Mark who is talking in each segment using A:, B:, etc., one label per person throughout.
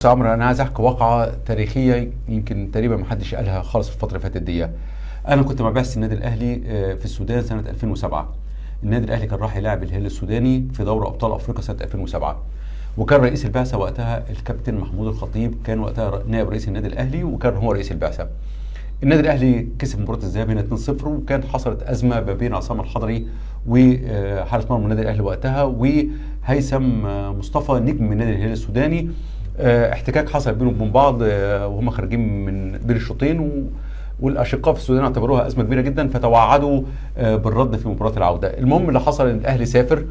A: عمرو، انا عايز احكي واقعه تاريخيه يمكن تقريبا ما حدش قالها خالص في الفتره اللي فاتت دي. انا كنت مع بعثه النادي الاهلي في السودان سنه 2007. النادي الاهلي كان راح يلاعب الهلال السوداني في دوري ابطال افريقيا سنه 2007، وكان رئيس البعثه وقتها الكابتن محمود الخطيب، كان وقتها نائب رئيس النادي الاهلي وكان هو رئيس البعثه. النادي الاهلي كسب مباراه الذهاب هنا 2-0، وكانت حصلت ازمه ما بين عصام الحضري وحارس مرمى النادي الاهلي وقتها وهيثم مصطفى نجم النادي الهلال السوداني. احتكاك حصل بينهم وبين بعض وهم خارجين من بين الشوطين، والاشقاء في السودان اعتبروها ازمه كبيره جدا، فتوعدوا بالرد في مباراه العوده. المهم اللي حصل ان الاهلي سافر،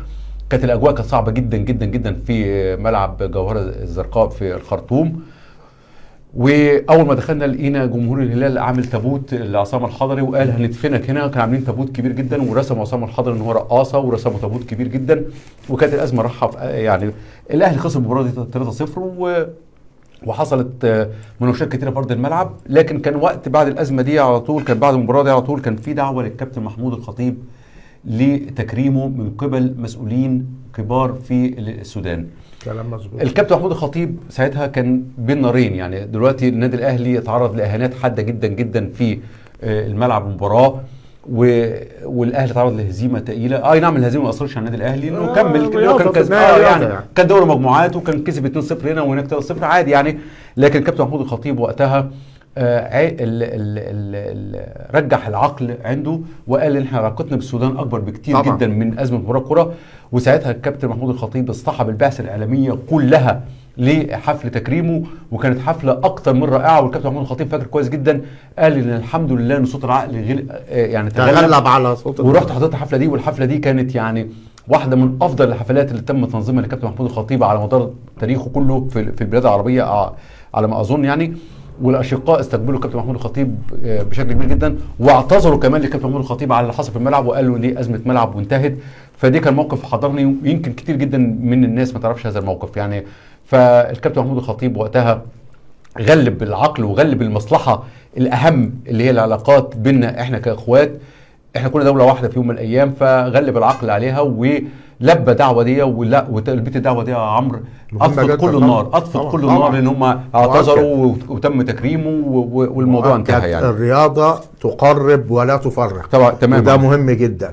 A: كانت الاجواء كانت صعبه جدا جدا جدا في ملعب جوهره الزرقاء في الخرطوم. واول ما دخلنا لقينا جمهور الهلال عامل تابوت لعصام الحضري وقال هندفنك هنا. كانوا عاملين تابوت كبير جدا ورسموا عصام الحضري ان هو رقاصه ورسموا تابوت كبير جدا، وكانت الازمه رايحه يعني الاهلي خسر المباراه دي 3-0 وحصلت مناوشات كتيره في ارض الملعب. لكن كان وقت بعد الازمه دي على طول، كان بعد المباراه دي على طول كان في دعوه للكابتن محمود الخطيب لتكريمه من قبل مسؤولين كبار في السودان.
B: كلام مظبوط.
A: الكابتن محمود الخطيب ساعتها كان بين نارين، يعني دلوقتي النادي الاهلي يتعرض لاهانات حاده جدا جدا في الملعب المباراه، والاهلي تعرض لهزيمه ثقيله. اي نعم الهزيمه ما اثرتش على النادي الاهلي لانه كمل كان كسب يعني كان دوري مجموعات وكان كسب 2-0 هنا وهناك 3-0 عادي يعني. لكن الكابتن محمود الخطيب وقتها رجح العقل عنده وقال ان احنا علاقتنا بالسودان اكبر بكتير طبعا جدا من ازمه مباراه الكره. وساعتها الكابتن محمود الخطيب اصطحب البعثه الاعلاميه كلها لحفل تكريمه، وكانت حفله اكتر من رائعه. والكابتن محمود الخطيب فاكر كويس جدا، قال ان الحمد لله ان صوت العقل يعني تغلب على صوت ورحت حضرت الحفله دي، والحفله دي كانت يعني واحده من افضل الحفلات اللي تم تنظيمها للكابتن محمود الخطيب على مدار تاريخه كله في البلاد العربيه على ما اظن يعني. والاشقاء استقبلوا الكابتن محمود الخطيب بشكل كبير جدا، واعتذروا كمان للكابتن محمود الخطيب على اللي حصل في الملعب وقالوا دي ازمه ملعب وانتهت. فدي كان موقف حضرني، ويمكن كتير جدا من الناس ما تعرفش هذا الموقف يعني. فالكابتن محمود الخطيب وقتها غلب العقل وغلب المصلحه الاهم اللي هي العلاقات بيننا احنا كاخوات، احنا كنا دوله واحده في يوم من الايام، فغلب العقل عليها ولبى دعوه دي. ولبيت الدعوه دي يا عمرو اطفت كل النار، اطفت كل النار، لان هم اعتذروا وتم تكريمه والموضوع انتهى يعني.
B: الرياضه تقرب ولا تفرق
A: طبعا تمام،
B: وده مهم جدا.